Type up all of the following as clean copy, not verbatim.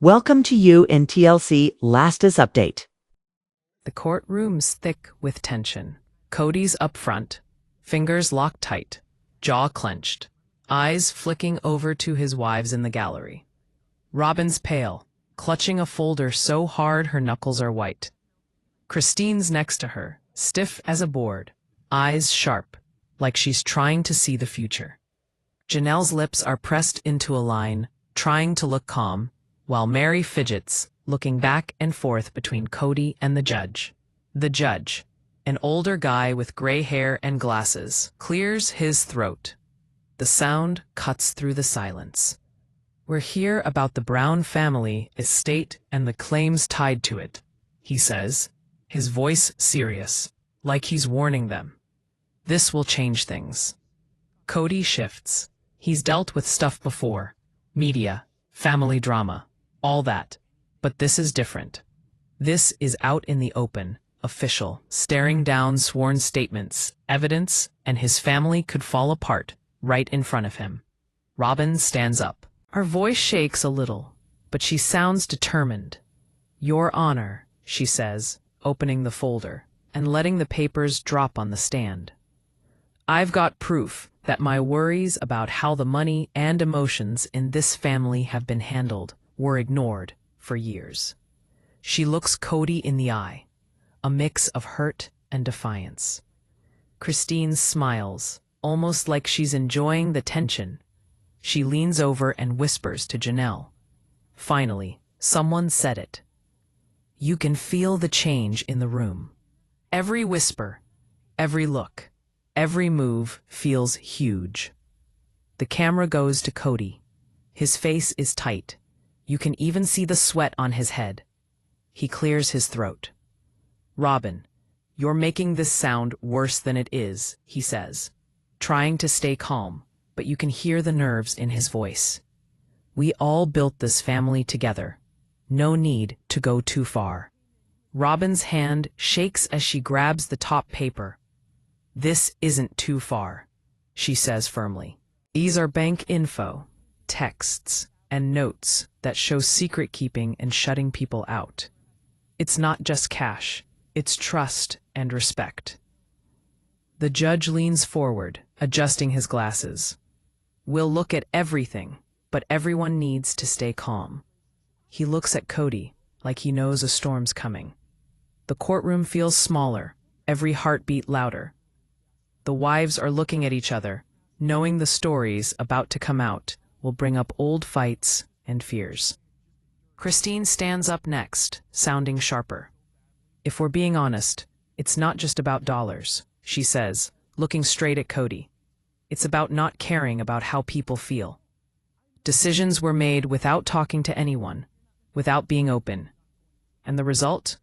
Welcome to you in TLC Lastest Update. The courtroom's thick with tension. Kody's up front, fingers locked tight, jaw clenched, eyes flicking over to his wives in the gallery. Robyn's pale, clutching a folder so hard her knuckles are white. Christine's next to her, stiff as a board, eyes sharp, like she's trying to see the future. Janelle's lips are pressed into a line, trying to look calm, while Meri fidgets, looking back and forth between Kody and the judge. The judge, an older guy with gray hair and glasses, clears his throat. The sound cuts through the silence. "We're here about the Brown family estate and the claims tied to it," he says, his voice serious, like he's warning them. "This will change things." Kody shifts. He's dealt with stuff before. Media, family drama, all that. But this is different. This is out in the open, official, staring down sworn statements, evidence, and his family could fall apart right in front of him. Robyn stands up. Her voice shakes a little, but she sounds determined. "Your Honor," she says, opening the folder and letting the papers drop on the stand. "I've got proof that my worries about how the money and emotions in this family have been handled were ignored for years." She looks Kody in the eye, a mix of hurt and defiance. Christine smiles, almost like she's enjoying the tension. She leans over and whispers to Janelle. Finally, someone said it. You can feel the change in the room. Every whisper, every look, every move feels huge. The camera goes to Kody. His face is tight. You can even see the sweat on his head. He clears his throat. "Robyn, you're making this sound worse than it is," he says, trying to stay calm, but you can hear the nerves in his voice. "We all built this family together. No need to go too far." Robyn's hand shakes as she grabs the top paper. "This isn't too far," she says firmly. "These are bank info, texts, and notes that show secret keeping and shutting people out. It's not just cash, it's trust and respect." The judge leans forward, adjusting his glasses. "We'll look at everything, but everyone needs to stay calm." He looks at Kody, like he knows a storm's coming. The courtroom feels smaller, every heartbeat louder. The wives are looking at each other, knowing the stories about to come out will bring up old fights and fears. Christine stands up next, sounding sharper. "If we're being honest, it's not just about dollars," she says, looking straight at Kody. "It's about not caring about how people feel. Decisions were made without talking to anyone, without being open. And the result?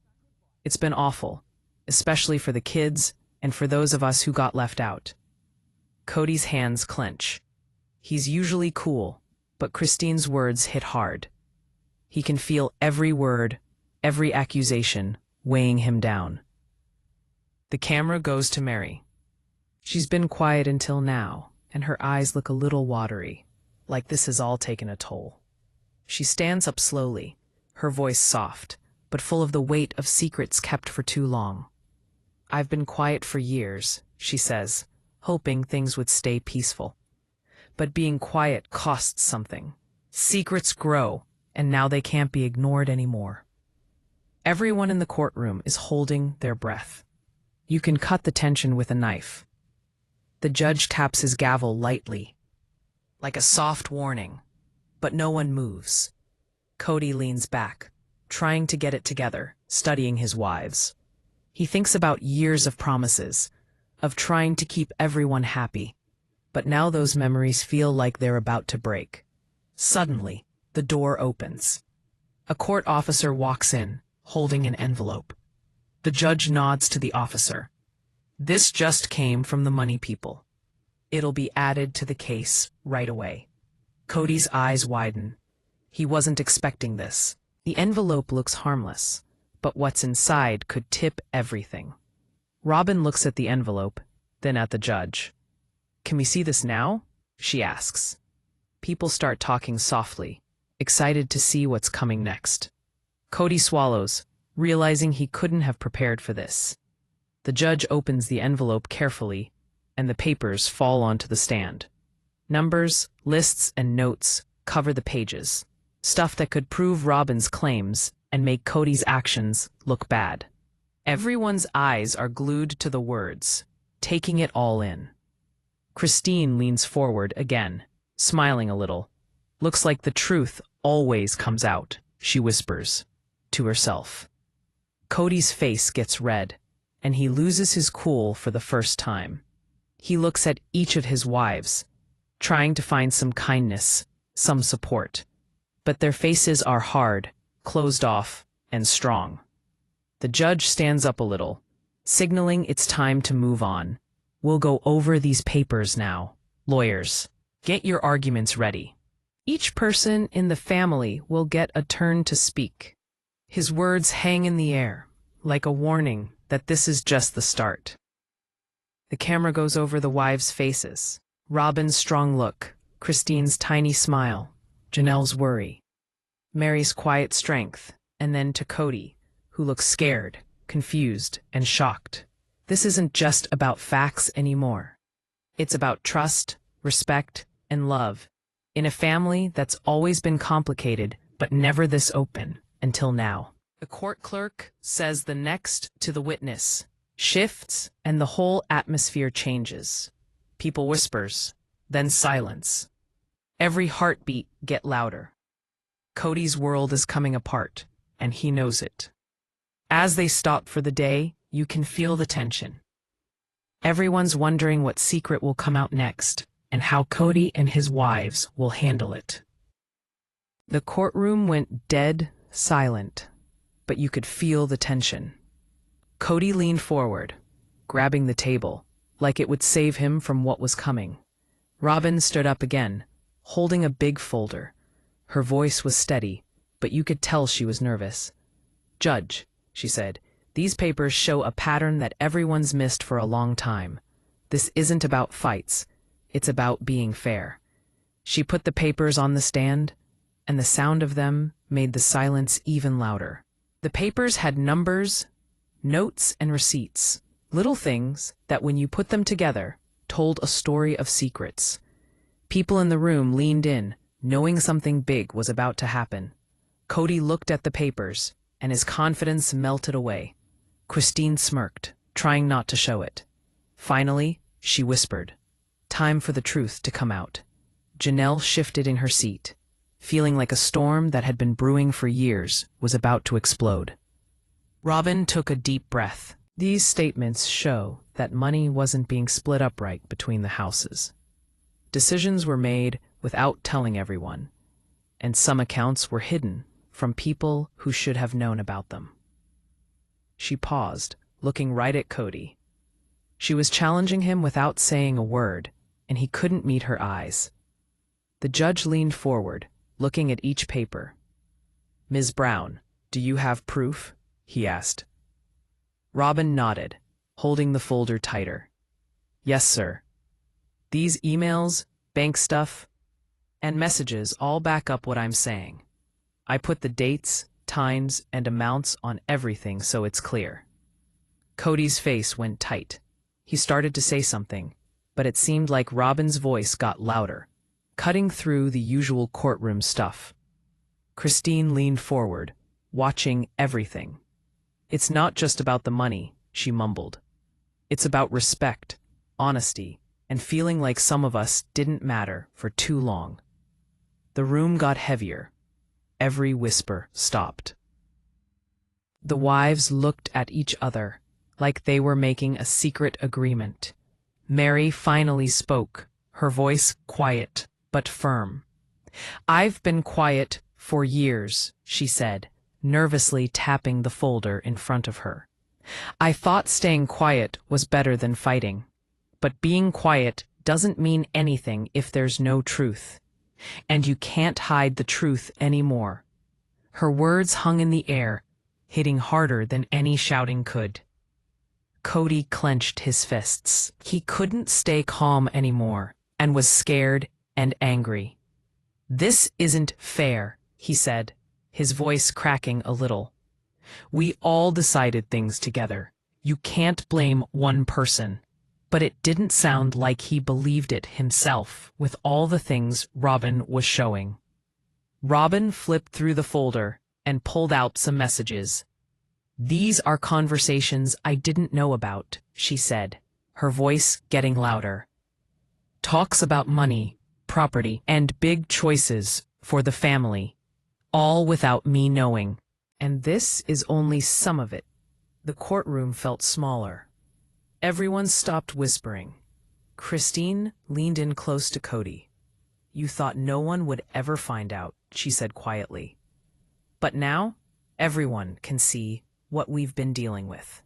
It's been awful, especially for the kids and for those of us who got left out." Kody's hands clench. He's usually cool, but Christine's words hit hard. He can feel every word, every accusation, weighing him down. The camera goes to Meri. She's been quiet until now, and her eyes look a little watery, like this has all taken a toll. She stands up slowly, her voice soft, but full of the weight of secrets kept for too long. "I've been quiet for years," she says, hoping things would stay peaceful. But being quiet costs something. Secrets grow, and now they can't be ignored anymore. Everyone in the courtroom is holding their breath. You can cut the tension with a knife. The judge taps his gavel lightly, like a soft warning, but no one moves. Kody leans back, trying to get it together, studying his wives. He thinks about years of promises, of trying to keep everyone happy. But now those memories feel like they're about to break. Suddenly, the door opens. A court officer walks in, holding an envelope. The judge nods to the officer. "This just came from the money people. It'll be added to the case right away." Kody's eyes widen. He wasn't expecting this. The envelope looks harmless, but what's inside could tip everything. Robyn looks at the envelope, then at the judge. "Can we see this now?" she asks. People start talking softly, excited to see what's coming next. Kody swallows, realizing he couldn't have prepared for this. The judge opens the envelope carefully, and the papers fall onto the stand. Numbers, lists, and notes cover the pages, stuff that could prove Robyn's claims and make Kody's actions look bad. Everyone's eyes are glued to the words, taking it all in. Christine leans forward again, smiling a little. Looks like the truth always comes out, she whispers to herself. Kody's face gets red, and he loses his cool for the first time. He looks at each of his wives, trying to find some kindness, some support. But their faces are hard, closed off, and strong. The judge stands up a little, signaling it's time to move on. We'll go over these papers now. Lawyers, get your arguments ready. Each person in the family will get a turn to speak. His words hang in the air, like a warning that this is just the start. The camera goes over the wives' faces. Robyn's strong look, Christine's tiny smile, Janelle's worry, Meri's quiet strength, and then to Kody, who looks scared, confused, and shocked. This isn't just about facts anymore. It's about trust, respect, and love, in a family that's always been complicated, but never this open, until now. The court clerk says the next to the witness, shifts, and the whole atmosphere changes. People whispers, then silence. Every heartbeat get louder. Kody's world is coming apart, and he knows it. As they stop for the day, you can feel the tension. Everyone's wondering what secret will come out next, and how Kody and his wives will handle it. The courtroom went dead silent, but you could feel the tension. Kody leaned forward, grabbing the table, like it would save him from what was coming. Robyn stood up again, holding a big folder. Her voice was steady, but you could tell she was nervous. "Judge," she said, "these papers show a pattern that everyone's missed for a long time. This isn't about fights. It's about being fair." She put the papers on the stand, and the sound of them made the silence even louder. The papers had numbers, notes, and receipts, little things that when you put them together, told a story of secrets. People in the room leaned in, knowing something big was about to happen. Kody looked at the papers, and his confidence melted away. Christine smirked, trying not to show it. Finally, she whispered, "Time for the truth to come out." Janelle shifted in her seat, feeling like a storm that had been brewing for years was about to explode. Robyn took a deep breath. These statements show that money wasn't being split up right between the houses. Decisions were made without telling everyone, and some accounts were hidden from people who should have known about them. She paused, looking right at Kody. She was challenging him without saying a word, and he couldn't meet her eyes. The judge leaned forward, looking at each paper. "Ms. Brown, do you have proof?" he asked. Robyn nodded, holding the folder tighter. "Yes, sir. These emails, bank stuff, and messages all back up what I'm saying. I put the dates, times, and amounts on everything so it's clear." Kody's face went tight. He started to say something, but it seemed like Robyn's voice got louder, cutting through the usual courtroom stuff. Christine leaned forward, watching everything. "It's not just about the money," she mumbled. "It's about respect, honesty, and feeling like some of us didn't matter for too long." The room got heavier. Every whisper stopped. The wives looked at each other, like they were making a secret agreement. Meri finally spoke, her voice quiet but firm. "I've been quiet for years," she said, nervously tapping the folder in front of her. "I thought staying quiet was better than fighting. But being quiet doesn't mean anything if there's no truth. And you can't hide the truth anymore." Her words hung in the air, hitting harder than any shouting could. Kody clenched his fists. He couldn't stay calm anymore, and was scared and angry. "This isn't fair," he said, his voice cracking a little. We all decided things together. You can't blame one person. But it didn't sound like he believed it himself with all the things Robyn was showing. Robyn flipped through the folder and pulled out some messages. These are conversations I didn't know about, she said, her voice getting louder. Talks about money, property, and big choices for the family, all without me knowing. And this is only some of it. The courtroom felt smaller. Everyone stopped whispering. Christine leaned in close to Kody. You thought no one would ever find out, she said quietly. But now, everyone can see what we've been dealing with.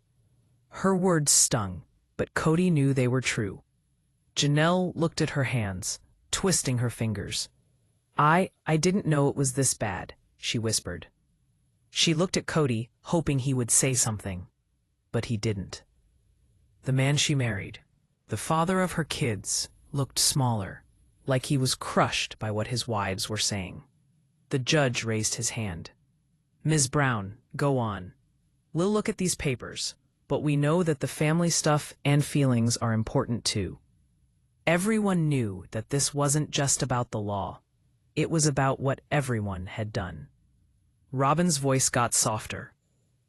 Her words stung, but Kody knew they were true. Janelle looked at her hands, twisting her fingers. I didn't know it was this bad, she whispered. She looked at Kody, hoping he would say something, but he didn't. The man she married, the father of her kids, looked smaller, like he was crushed by what his wives were saying. The judge raised his hand. Ms. Brown, go on. We'll look at these papers, but we know that the family stuff and feelings are important too. Everyone knew that this wasn't just about the law. It was about what everyone had done. Robyn's voice got softer.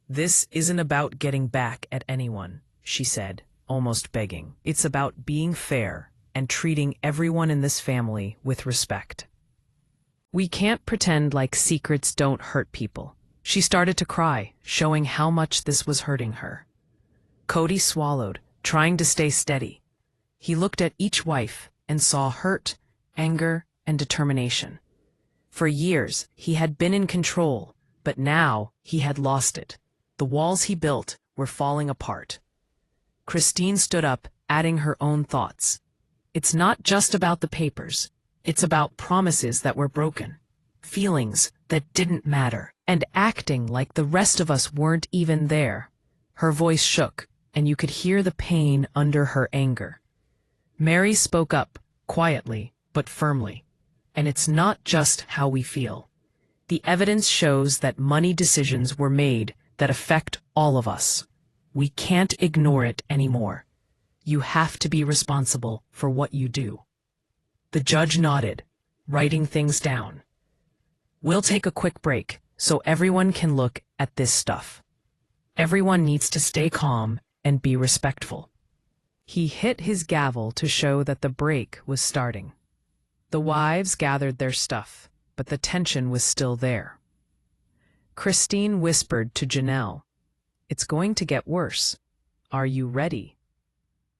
This isn't about getting back at anyone, she said, almost begging. It's about being fair and treating everyone in this family with respect. We can't pretend like secrets don't hurt people. She started to cry, showing how much this was hurting her. Kody swallowed, trying to stay steady. He looked at each wife and saw hurt, anger, and determination. For years, he had been in control, but now he had lost it. The walls he built were falling apart. Christine stood up, adding her own thoughts. It's not just about the papers. It's about promises that were broken, feelings that didn't matter, and acting like the rest of us weren't even there. Her voice shook, and you could hear the pain under her anger. Meri spoke up, quietly but firmly. And it's not just how we feel. The evidence shows that money decisions were made that affect all of us. We can't ignore it anymore. You have to be responsible for what you do. The judge nodded, writing things down. We'll take a quick break so everyone can look at this stuff. Everyone needs to stay calm and be respectful. He hit his gavel to show that the break was starting. The wives gathered their stuff, but the tension was still there. Christine whispered to Janelle, It's going to get worse. Are you ready?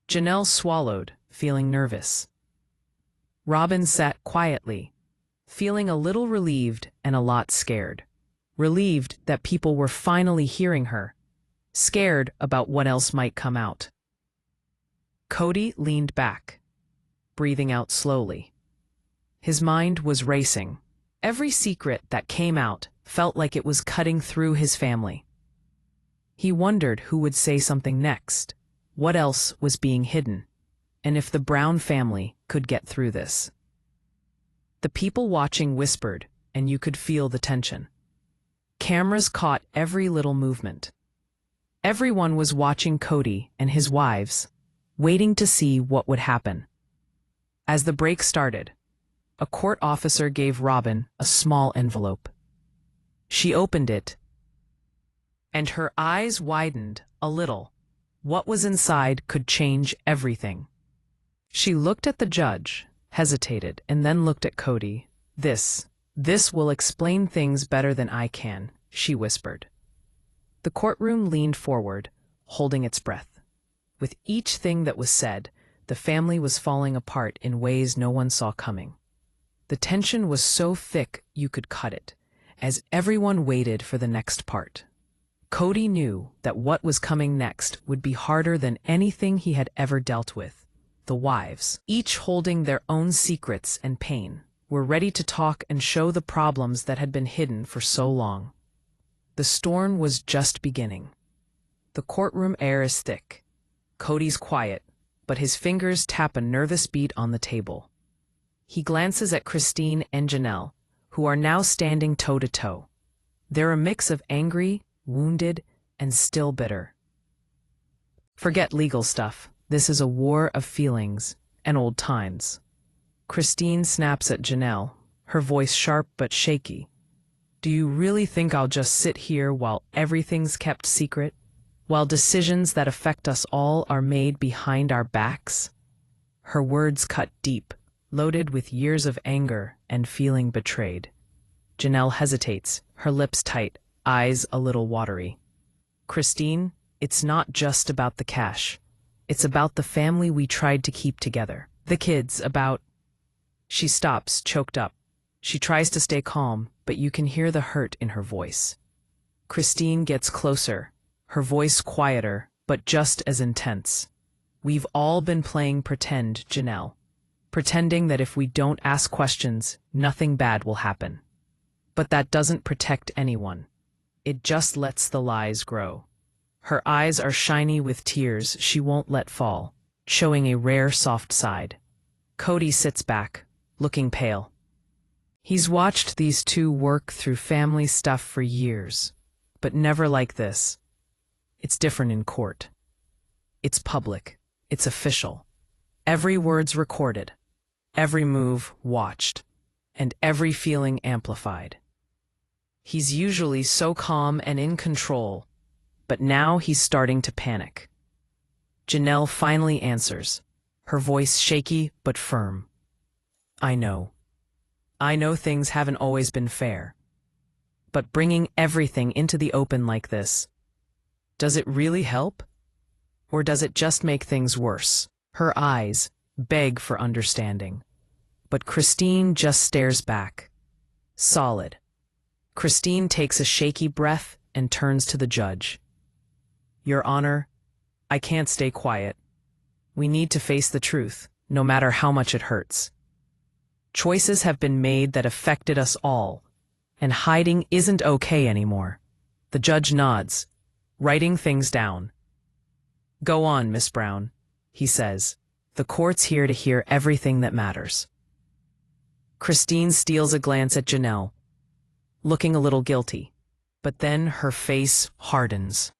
Janelle swallowed, feeling nervous. Robyn sat quietly, feeling a little relieved and a lot scared. Relieved that people were finally hearing her, scared about what else might come out. Kody leaned back, breathing out slowly. His mind was racing. Every secret that came out felt like it was cutting through his family. He wondered who would say something next, what else was being hidden, and if the Brown family could get through this. The people watching whispered, and you could feel the tension. Cameras caught every little movement. Everyone was watching Kody and his wives, waiting to see what would happen. As the break started, a court officer gave Robyn a small envelope. She opened it, and her eyes widened a little. What was inside could change everything. She looked at the judge, hesitated, and then looked at Kody. This will explain things better than I can, she whispered. The courtroom leaned forward, holding its breath. With each thing that was said, the family was falling apart in ways no one saw coming. The tension was so thick you could cut it, as everyone waited for the next part. Kody knew that what was coming next would be harder than anything he had ever dealt with. The wives, each holding their own secrets and pain, were ready to talk and show the problems that had been hidden for so long. The storm was just beginning. The courtroom air is thick. Kody's quiet, but his fingers tap a nervous beat on the table. He glances at Christine and Janelle, who are now standing toe-to-toe. They're a mix of angry, wounded, and still bitter. Forget legal stuff. This is a war of feelings and old times. Christine snaps at Janelle, her voice sharp but shaky. Do you really think I'll just sit here while everything's kept secret? While decisions that affect us all are made behind our backs? Her words cut deep, loaded with years of anger and feeling betrayed. Janelle hesitates, her lips tight, eyes a little watery. Christine, it's not just about the cash. It's about the family we tried to keep together. The kids, about... She stops, choked up. She tries to stay calm, but you can hear the hurt in her voice. Christine gets closer, her voice quieter, but just as intense. We've all been playing pretend, Janelle. Pretending that if we don't ask questions, nothing bad will happen. But that doesn't protect anyone. It just lets the lies grow. Her eyes are shiny with tears she won't let fall, showing a rare soft side. Kody sits back, looking pale. He's watched these two work through family stuff for years, but never like this. It's different in court. It's public. It's official. Every word's recorded, every move watched, and every feeling amplified. He's usually so calm and in control, but now he's starting to panic. Janelle finally answers, her voice shaky but firm. I know. I know things haven't always been fair. But bringing everything into the open like this, does it really help? Or does it just make things worse? Her eyes beg for understanding. But Christine just stares back. Solid. Christine takes a shaky breath and turns to the judge. Your Honor, I can't stay quiet. We need to face the truth, no matter how much it hurts. Choices have been made that affected us all, and hiding isn't okay anymore. The judge nods, writing things down. Go on, Miss Brown, he says. The court's here to hear everything that matters. Christine steals a glance at Janelle, looking a little guilty, but then her face hardens.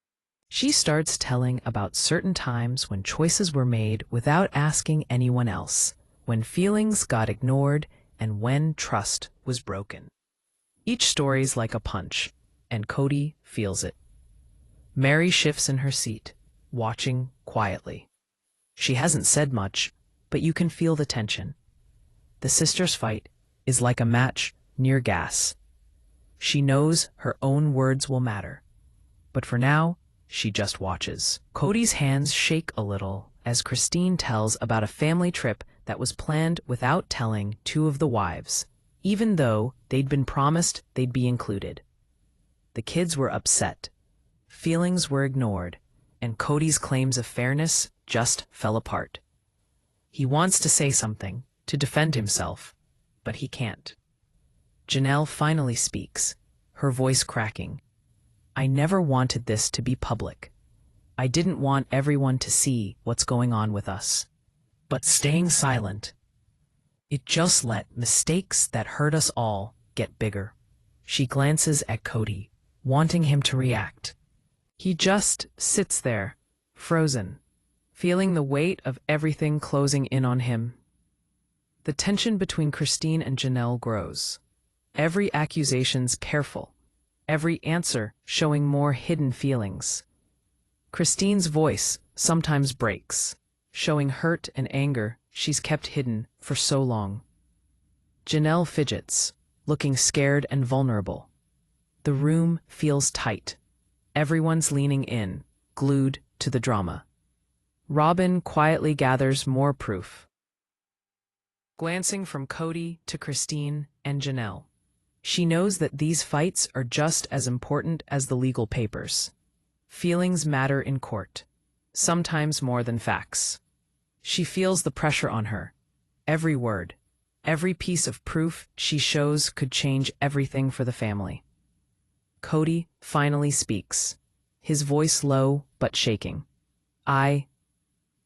She starts telling about certain times when choices were made without asking anyone else, when feelings got ignored, and when trust was broken. Each story's like a punch, and Kody feels it. Meri shifts in her seat, watching quietly. She hasn't said much, but you can feel the tension. The sisters' fight is like a match near gas. She knows her own words will matter, but for now, she just watches. Kody's hands shake a little as Christine tells about a family trip that was planned without telling two of the wives, even though they'd been promised they'd be included. The kids were upset. Feelings were ignored, and Kody's claims of fairness just fell apart. He wants to say something, to defend himself, but he can't. Janelle finally speaks, her voice cracking. I never wanted this to be public. I didn't want everyone to see what's going on with us. But staying silent, it just let mistakes that hurt us all get bigger. She glances at Kody, wanting him to react. He just sits there, frozen, feeling the weight of everything closing in on him. The tension between Christine and Janelle grows. Every accusation's careful, every answer showing more hidden feelings. Christine's voice sometimes breaks, showing hurt and anger she's kept hidden for so long. Janelle fidgets, looking scared and vulnerable. The room feels tight. Everyone's leaning in, glued to the drama. Robyn quietly gathers more proof, glancing from Kody to Christine and Janelle. She knows that these fights are just as important as the legal papers. Feelings matter in court, sometimes more than facts. She feels the pressure on her. Every word, every piece of proof she shows could change everything for the family. Kody finally speaks, his voice low but shaking. I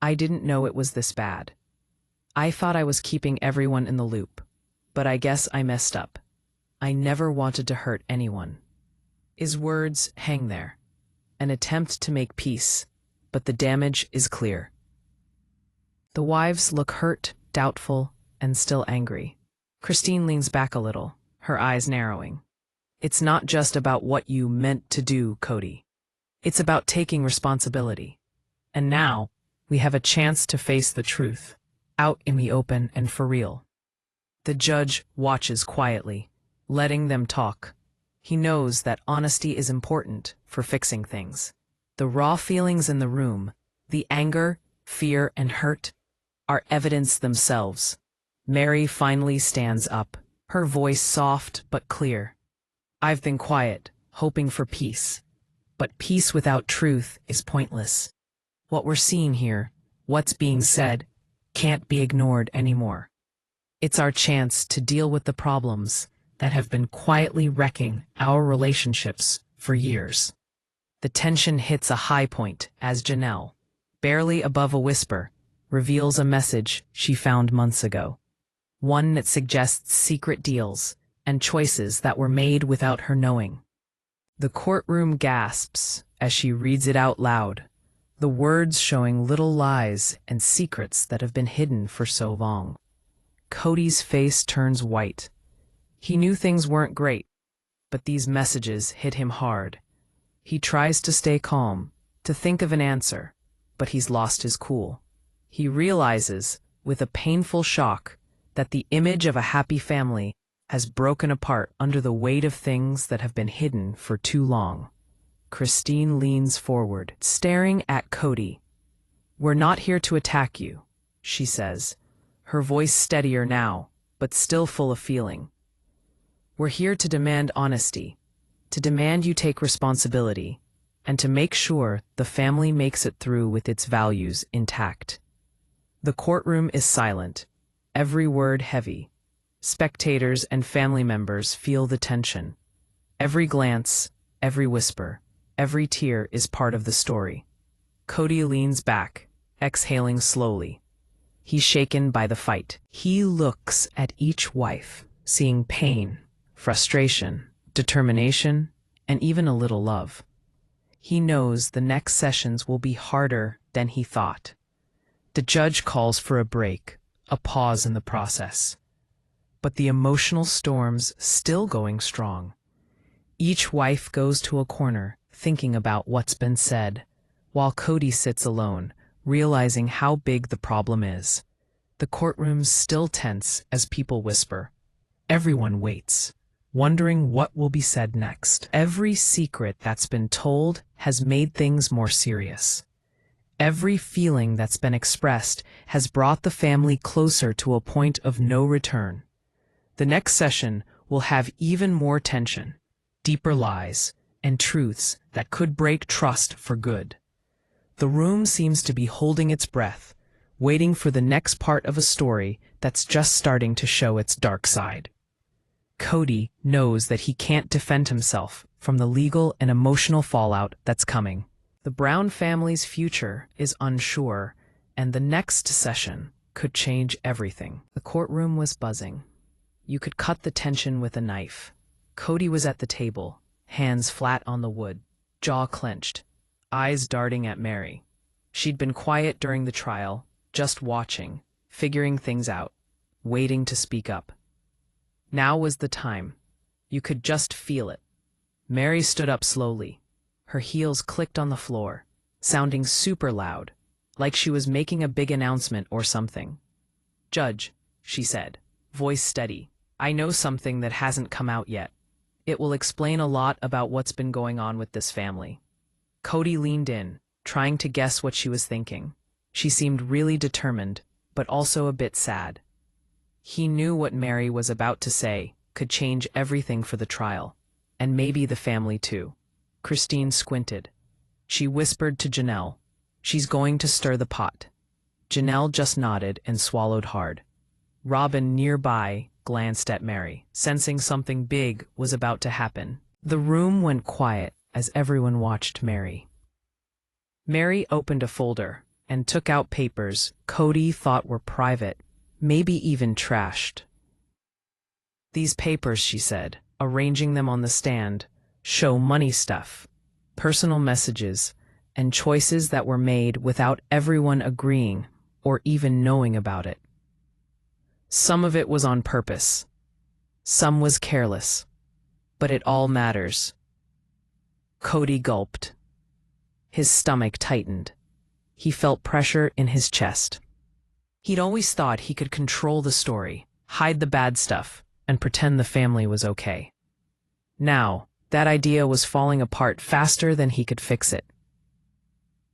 didn't know it was this bad. I thought I was keeping everyone in the loop, but I guess I messed up. I never wanted to hurt anyone. His words hang there, an attempt to make peace, but the damage is clear. The wives look hurt, doubtful, and still angry. Christine leans back a little, her eyes narrowing. It's not just about what you meant to do, Kody. It's about taking responsibility. And now, we have a chance to face the truth, out in the open and for real. The judge watches quietly, letting them talk. He knows that honesty is important for fixing things. The raw feelings in the room, the anger, fear, and hurt, are evidence themselves. Meri finally stands up, her voice soft but clear. I've been quiet, hoping for peace. But peace without truth is pointless. What we're seeing here, what's being said, can't be ignored anymore. It's our chance to deal with the problems that have been quietly wrecking our relationships for years. The tension hits a high point as Janelle, barely above a whisper, reveals a message she found months ago. One that suggests secret deals and choices that were made without her knowing. The courtroom gasps as she reads it out loud, the words showing little lies and secrets that have been hidden for so long. Kody's face turns white. He knew things weren't great, but these messages hit him hard. He tries to stay calm, to think of an answer, but he's lost his cool. He realizes, with a painful shock, that the image of a happy family has broken apart under the weight of things that have been hidden for too long. Christine leans forward, staring at Kody. We're not here to attack you, she says, her voice steadier now, but still full of feeling. We're here to demand honesty, to demand you take responsibility, and to make sure the family makes it through with its values intact. The courtroom is silent, every word heavy. Spectators and family members feel the tension. Every glance, every whisper, every tear is part of the story. Kody leans back, exhaling slowly. He's shaken by the fight. He looks at each wife, seeing pain, frustration, determination, and even a little love. He knows the next sessions will be harder than he thought. The judge calls for a break, a pause in the process. But the emotional storm's still going strong. Each wife goes to a corner, thinking about what's been said, while Kody sits alone, realizing how big the problem is. The courtroom's still tense as people whisper. Everyone waits, wondering what will be said next. Every secret that's been told has made things more serious. Every feeling that's been expressed has brought the family closer to a point of no return. The next session will have even more tension, deeper lies, and truths that could break trust for good. The room seems to be holding its breath, waiting for the next part of a story that's just starting to show its dark side. Kody knows that he can't defend himself from the legal and emotional fallout that's coming. The Brown family's future is unsure, and the next session could change everything. The courtroom was buzzing. You could cut the tension with a knife. Kody was at the table, hands flat on the wood, jaw clenched, eyes darting at Meri. She'd been quiet during the trial, just watching, figuring things out, waiting to speak up. Now was the time. You could just feel it. Meri stood up slowly. Her heels clicked on the floor, sounding super loud, like she was making a big announcement or something. "Judge," she said, voice steady, "I know something that hasn't come out yet. It will explain a lot about what's been going on with this family." Kody leaned in, trying to guess what she was thinking. She seemed really determined, but also a bit sad. He knew what Meri was about to say could change everything for the trial, and maybe the family too. Christine squinted. She whispered to Janelle, "She's going to stir the pot." Janelle just nodded and swallowed hard. Robyn, nearby, glanced at Meri, sensing something big was about to happen. The room went quiet as everyone watched Meri. Meri opened a folder and took out papers Kody thought were private, maybe even trashed. "These papers," she said, arranging them on the stand, show money stuff, personal messages, and choices that were made without everyone agreeing or even knowing about it. Some of it was on purpose. Some was careless. But it all matters. Kody gulped. His stomach tightened. He felt pressure in his chest. He'd always thought he could control the story, hide the bad stuff, and pretend the family was okay. Now, that idea was falling apart faster than he could fix it.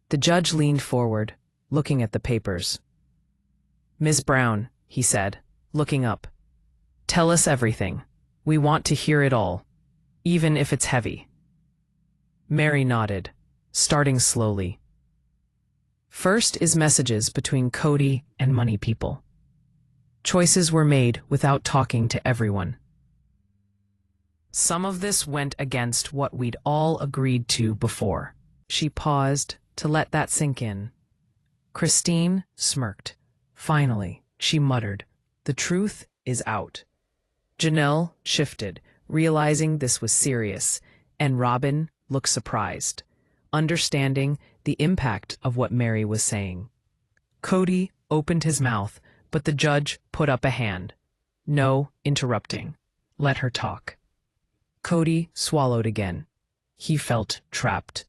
The judge leaned forward, looking at the papers. "Ms. Brown," he said, looking up, "tell us everything. We want to hear it all, even if it's heavy." Meri nodded, starting slowly. First is messages between Kody and money people. Choices were made without talking to everyone. Some of this went against what we'd all agreed to before. She paused to let that sink in. Christine smirked. Finally, she muttered, "The truth is out." Janelle shifted, realizing this was serious, and Robyn looked surprised, understanding the impact of what Meri was saying. Kody opened his mouth, but the judge put up a hand. "No interrupting. Let her talk." Kody swallowed again. He felt trapped.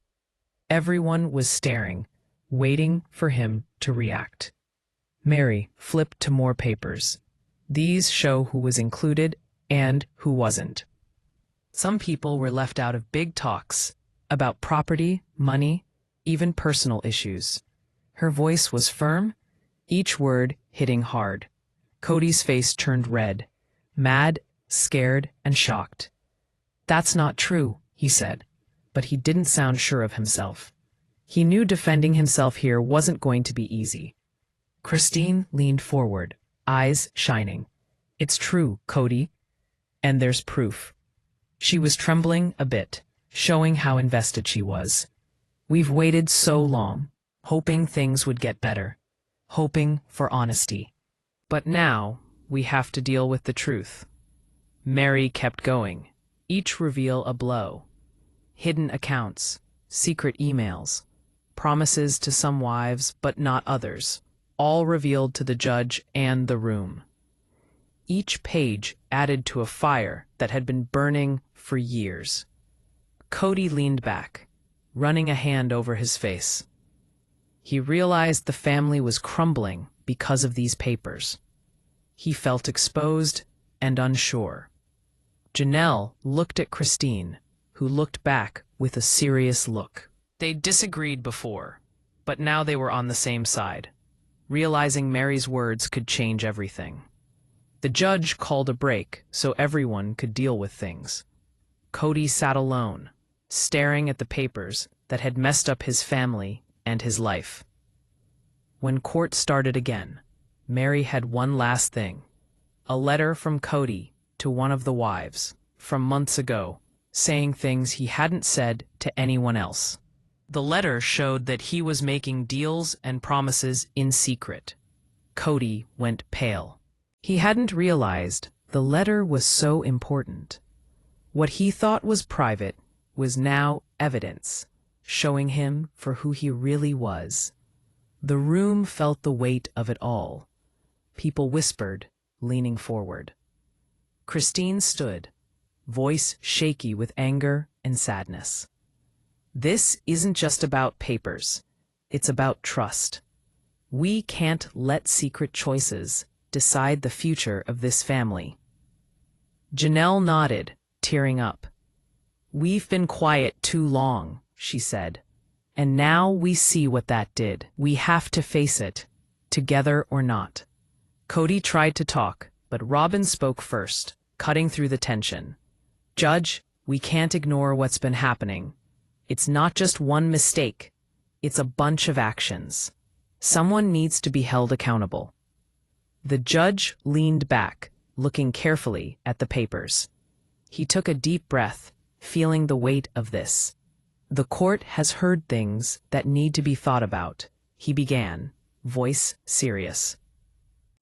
Everyone was staring, waiting for him to react. Meri flipped to more papers. These show who was included and who wasn't. Some people were left out of big talks about property, money, even personal issues. Her voice was firm, each word hitting hard. Kody's face turned red, mad, scared, and shocked. "That's not true," he said, but he didn't sound sure of himself. He knew defending himself here wasn't going to be easy. Christine leaned forward, eyes shining. "It's true, Kody. And there's proof." She was trembling a bit, showing how invested she was. "We've waited so long, hoping things would get better, hoping for honesty. But now we have to deal with the truth." Meri kept going, each reveal a blow. Hidden accounts, secret emails, promises to some wives but not others, all revealed to the judge and the room. Each page added to a fire that had been burning for years. Kody leaned back, running a hand over his face. He realized the family was crumbling because of these papers. He felt exposed and unsure. Janelle looked at Christine, who looked back with a serious look. They disagreed before, but now they were on the same side, realizing Meri's words could change everything. The judge called a break so everyone could deal with things. Kody sat alone, staring at the papers that had messed up his family and his life. When court started again, Meri had one last thing. A letter from Kody to one of the wives from months ago, saying things he hadn't said to anyone else. The letter showed that he was making deals and promises in secret. Kody went pale. He hadn't realized the letter was so important. What he thought was private was now evidence, showing him for who he really was. The room felt the weight of it all. People whispered, leaning forward. Christine stood, voice shaky with anger and sadness. "This isn't just about papers. It's about trust. We can't let secret choices decide the future of this family." Janelle nodded, tearing up. "We've been quiet too long," she said. "And now we see what that did. We have to face it, together or not." Kody tried to talk, but Robyn spoke first, cutting through the tension. "Judge, we can't ignore what's been happening. It's not just one mistake. It's a bunch of actions. Someone needs to be held accountable." The judge leaned back, looking carefully at the papers. He took a deep breath, feeling the weight of this. "The court has heard things that need to be thought about," he began, voice serious.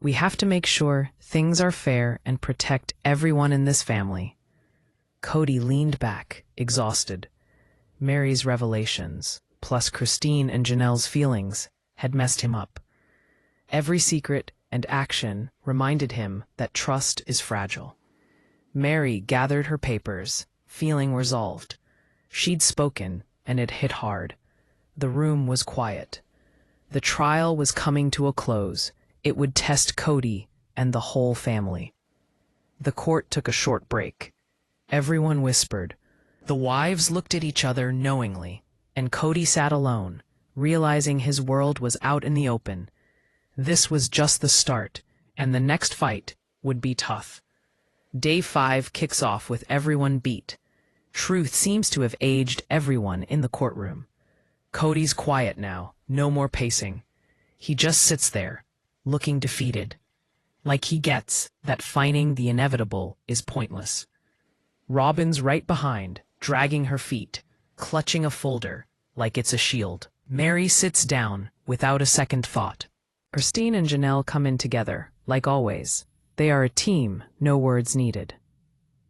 "We have to make sure things are fair and protect everyone in this family. Kody leaned back, exhausted. Meri's revelations, plus Christine and Janelle's feelings, had messed him up. Every secret and action reminded him that trust is fragile. Meri gathered her papers, feeling resolved. She'd spoken, and it hit hard. The room was quiet. The trial was coming to a close. It would test Kody and the whole family. The court took a short break. Everyone whispered. The wives looked at each other knowingly, and Kody sat alone, realizing his world was out in the open. This was just the start, and the next fight would be tough. Day 5 kicks off with everyone beat. Truth seems to have aged everyone in the courtroom. Kody's quiet now, no more pacing. He just sits there, looking defeated. Like he gets that fighting the inevitable is pointless. Robyn's right behind, dragging her feet, clutching a folder like it's a shield. Meri sits down without a second thought. Christine and Janelle come in together, like always. They are a team, no words needed.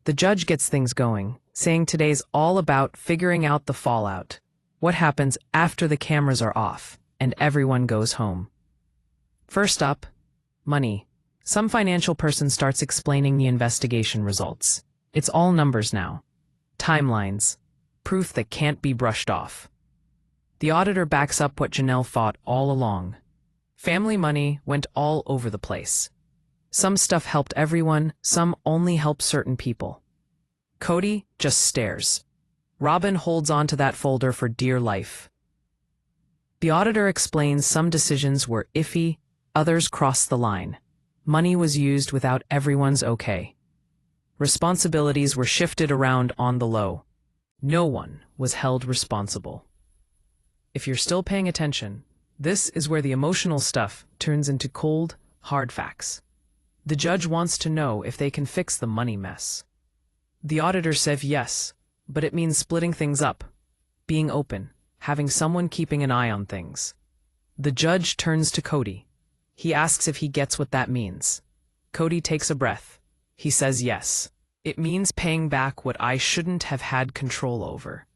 The judge gets things going, saying today's all about figuring out the fallout. What happens after the cameras are off and everyone goes home? First up, money. Some financial person starts explaining the investigation results. It's all numbers now. Timelines. Proof that can't be brushed off. The auditor backs up what Janelle thought all along. Family money went all over the place. Some stuff helped everyone, some only helped certain people. Kody just stares. Robyn holds on to that folder for dear life. The auditor explains some decisions were iffy, others crossed the line. Money was used without everyone's okay. Responsibilities were shifted around on the low. No one was held responsible. If you're still paying attention, this is where the emotional stuff turns into cold, hard facts. The judge wants to know if they can fix the money mess. The auditor says yes, but it means splitting things up, being open, having someone keeping an eye on things. The judge turns to Kody. He asks if he gets what that means. Kody takes a breath. He says yes. It means paying back what I shouldn't have had control over,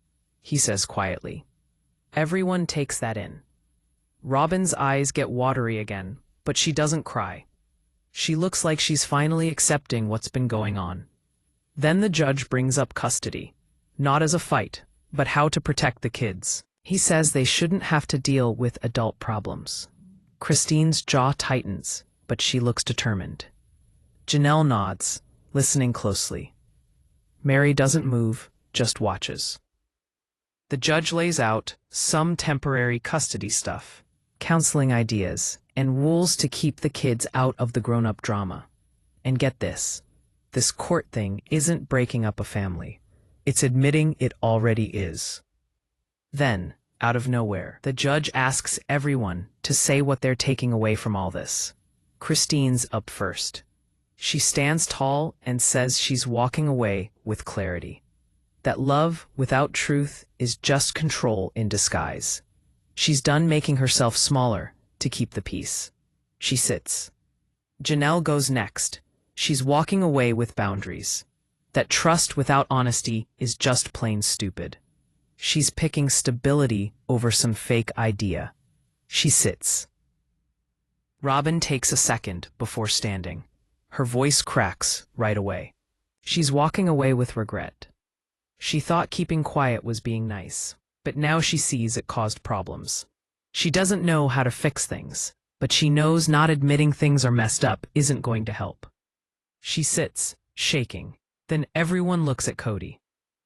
he says quietly. Everyone takes that in. Robyn's eyes get watery again, but she doesn't cry. She looks like she's finally accepting what's been going on. Then the judge brings up custody. Not as a fight, but how to protect the kids. He says they shouldn't have to deal with adult problems. Christine's jaw tightens, but she looks determined. Janelle nods, listening closely. Meri doesn't move, just watches. The judge lays out some temporary custody stuff, counseling ideas, and rules to keep the kids out of the grown-up drama. And get this court thing isn't breaking up a family. It's admitting it already is. Then, out of nowhere, the judge asks everyone to say what they're taking away from all this. Christine's up first. She stands tall and says she's walking away with clarity. That love without truth is just control in disguise. She's done making herself smaller to keep the peace. She sits. Janelle goes next. She's walking away with boundaries. That trust without honesty is just plain stupid. She's picking stability over some fake idea. She sits. Robyn takes a second before standing. Her voice cracks right away. She's walking away with regret. She thought keeping quiet was being nice, but now she sees it caused problems. She doesn't know how to fix things, but she knows not admitting things are messed up isn't going to help. She sits, shaking. Then everyone looks at Kody.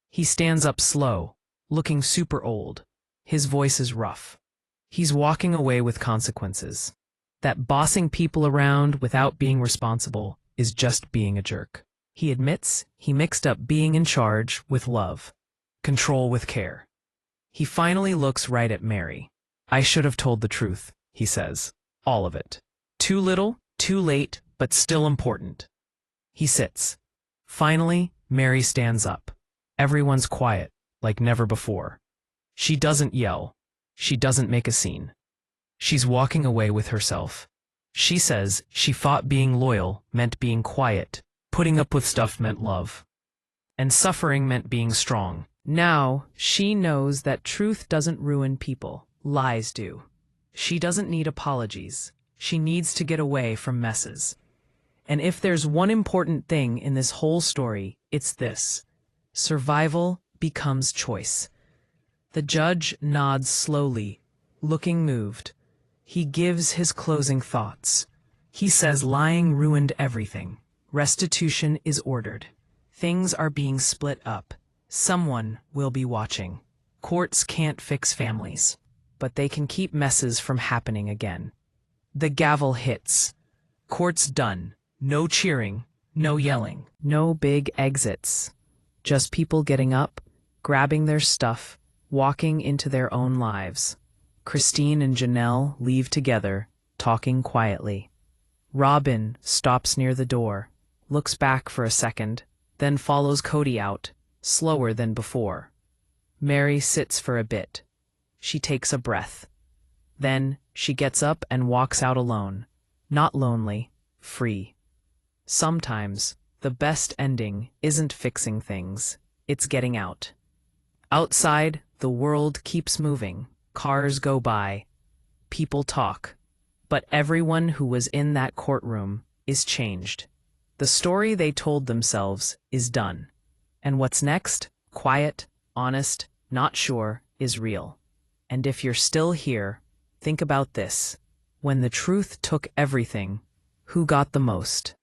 He stands up slow, looking super old. His voice is rough. He's walking away with consequences. That bossing people around without being responsible is just being a jerk. He admits he mixed up being in charge with love, control with care. He finally looks right at Meri. I should have told the truth, he says. All of it. Too little, too late, but still important. He sits. Finally, Meri stands up. Everyone's quiet, like never before. She doesn't yell. She doesn't make a scene. She's walking away with herself. She says she thought being loyal meant being quiet, putting up with stuff meant love. and suffering meant being strong. Now, she knows that truth doesn't ruin people, lies do. She doesn't need apologies. She needs to get away from messes. And if there's one important thing in this whole story, it's this: survival becomes choice. The judge nods slowly, looking moved. He gives his closing thoughts. He says lying ruined everything. Restitution is ordered. Things are being split up. Someone will be watching. Courts can't fix families, but they can keep messes from happening again. The gavel hits. Court's done. No cheering, no yelling, no big exits. Just people getting up, grabbing their stuff, walking into their own lives. Christine and Janelle leave together, talking quietly. Robyn stops near the door, looks back for a second, then follows Kody out, slower than before. Meri sits for a bit. She takes a breath. Then she gets up and walks out alone, not lonely, free. Sometimes the best ending isn't fixing things, it's getting out. Outside, the world keeps moving. Cars go by. People talk. But everyone who was in that courtroom is changed. The story they told themselves is done. And what's next? Quiet, honest, not sure, is real. And if you're still here, think about this. When the truth took everything, who got the most?